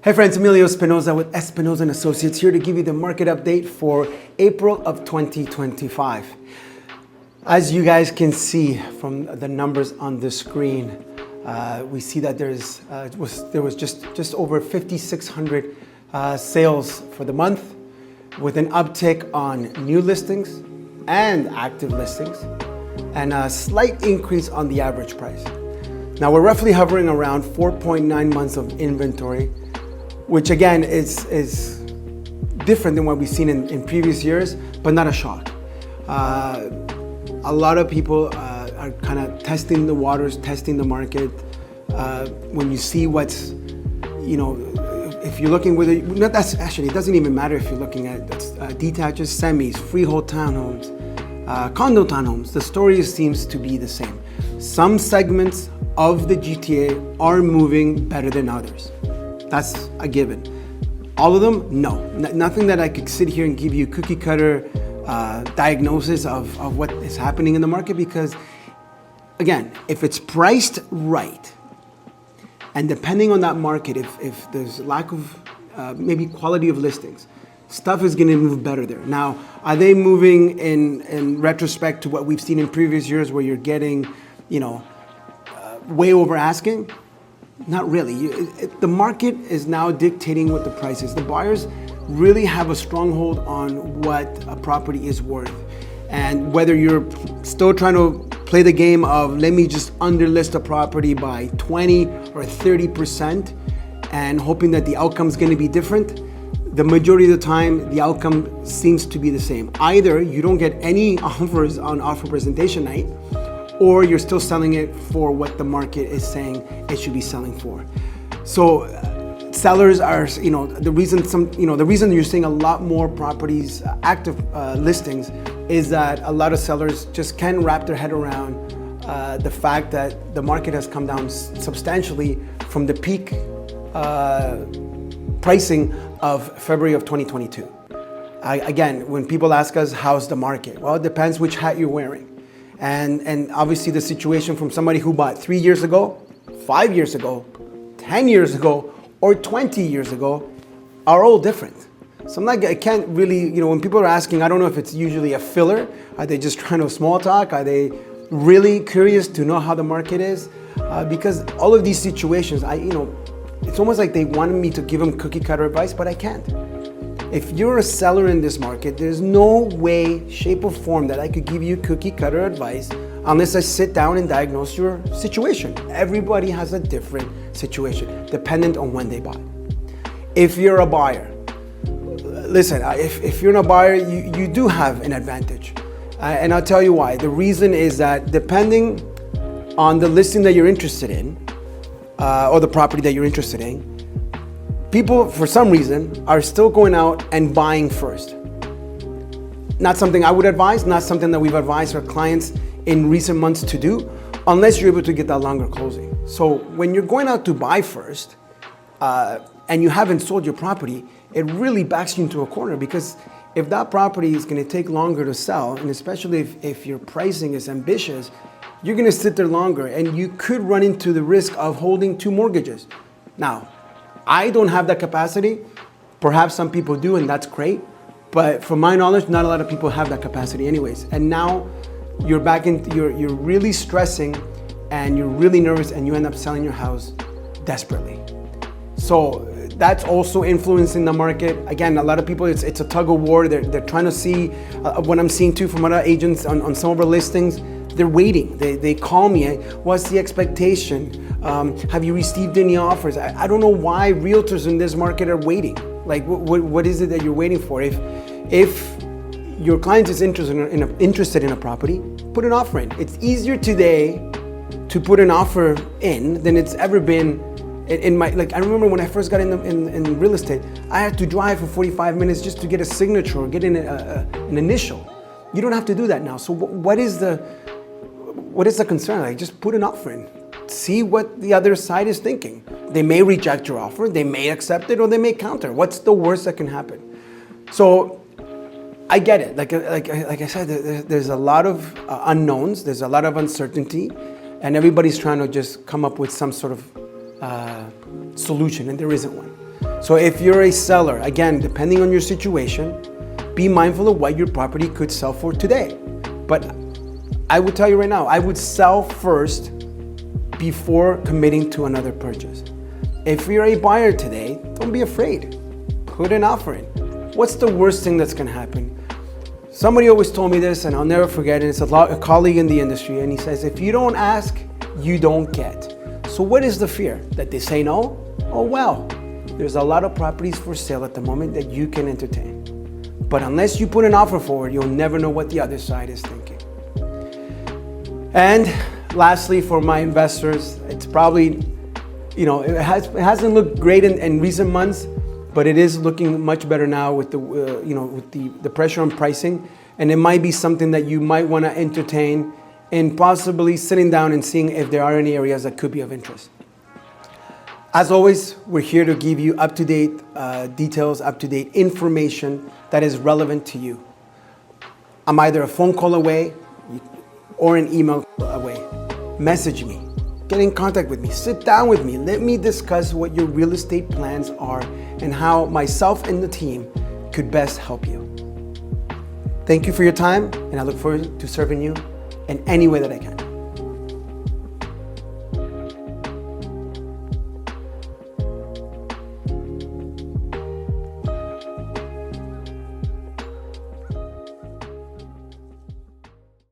Hey friends, Emilio Espinoza with Espinoza & Associates here to give you the market update for April of 2025. As you guys can see from the numbers on the screen, we see that there was just over 5,600 sales for the month, with an uptick on new listings and active listings, and a slight increase on the average price. Now we're roughly hovering around 4.9 months of inventory, which again is different than what we've seen in previous years, but not a shock. A lot of people are kind of testing the waters, testing the market. When you see what's, if you're looking with it, it doesn't even matter if you're looking at detaches, semis, freehold townhomes, condo townhomes. The story seems to be the same. Some segments of the GTA are moving better than others. That's a given. All of them? No. Nothing that I could sit here and give you cookie cutter diagnosis of what is happening in the market, because again, if it's priced right, and depending on that market, if there's lack of maybe quality of listings, stuff is gonna move better there. Now, are they moving in retrospect to what we've seen in previous years where you're getting, way over asking? Not really. The market is now dictating what the price is. The buyers really have a stronghold on what a property is worth. And whether you're still trying to play the game of let me just underlist a property by 20 or 30% and hoping that the outcome is going to be different, the majority of the time the outcome seems to be the same. Either you don't get any offers on offer presentation night, or you're still selling it for what the market is saying it should be selling for. So sellers are, the reason you're seeing a lot more properties, active listings, is that a lot of sellers just can't wrap their head around the fact that the market has come down substantially from the peak pricing of February of 2022. Again, when people ask us, how's the market? Well, it depends which hat you're wearing. And obviously the situation from somebody who bought 3 years ago, 5 years ago, 10 years ago, or 20 years ago are all different. So I can't really, when people are asking, I don't know if it's usually a filler. Are they just trying to small talk? Are they really curious to know how the market is? Because all of these situations, it's almost like they wanted me to give them cookie cutter advice, but I can't. If you're a seller in this market, there's no way, shape, or form that I could give you cookie cutter advice unless I sit down and diagnose your situation. Everybody has a different situation, dependent on when they buy. If you're a buyer, listen, if you're a buyer, you do have an advantage. And I'll tell you why. The reason is that depending on the listing that you're interested in, or the property that you're interested in, people, for some reason, are still going out and buying first. Not something I would advise, not something that we've advised our clients in recent months to do, unless you're able to get that longer closing. So when you're going out to buy first, and you haven't sold your property, it really backs you into a corner, because if that property is gonna take longer to sell, and especially if your pricing is ambitious, you're gonna sit there longer, and you could run into the risk of holding 2 mortgages. Now, I don't have that capacity. Perhaps some people do, and that's great. But from my knowledge, not a lot of people have that capacity anyways. And now you're you're really stressing, and you're really nervous, and you end up selling your house desperately. So that's also influencing the market. Again, a lot of people, it's a tug of war. They're trying to see what I'm seeing too from other agents on some of our listings. They're waiting. They call me. What's the expectation? Have you received any offers? I don't know why realtors in this market are waiting. Like, what is it that you're waiting for? If your client is interested in a property, put an offer in. It's easier today to put an offer in than it's ever been. I remember when I first got in real estate, I had to drive for 45 minutes just to get a signature or get an initial. You don't have to do that now. So what is the concern? Like, just put an offer in. See what the other side is thinking. They may reject your offer, they may accept it, or they may counter. What's the worst that can happen? So I get it. Like I said, there's a lot of unknowns. There's a lot of uncertainty, and everybody's trying to just come up with some sort of solution, and there isn't one. So if you're a seller, again, depending on your situation, be mindful of what your property could sell for today. But I would tell you right now, I would sell first before committing to another purchase. If you're a buyer today, don't be afraid. Put an offer in. What's the worst thing that's gonna happen? Somebody always told me this, and I'll never forget it. It's a colleague in the industry, and he says, if you don't ask, you don't get. So what is the fear? That they say no? Oh well, there's a lot of properties for sale at the moment that you can entertain. But unless you put an offer forward, you'll never know what the other side is thinking. And lastly, for my investors, it's probably, it hasn't looked great in recent months, but it is looking much better now with the pressure on pricing. And it might be something that you might want to entertain and possibly sitting down and seeing if there are any areas that could be of interest. As always, we're here to give you up-to-date details, up-to-date information that is relevant to you. I'm either a phone call away or an email away. Message me, get in contact with me, sit down with me, let me discuss what your real estate plans are and how myself and the team could best help you. Thank you for your time, and I look forward to serving you in any way that I can.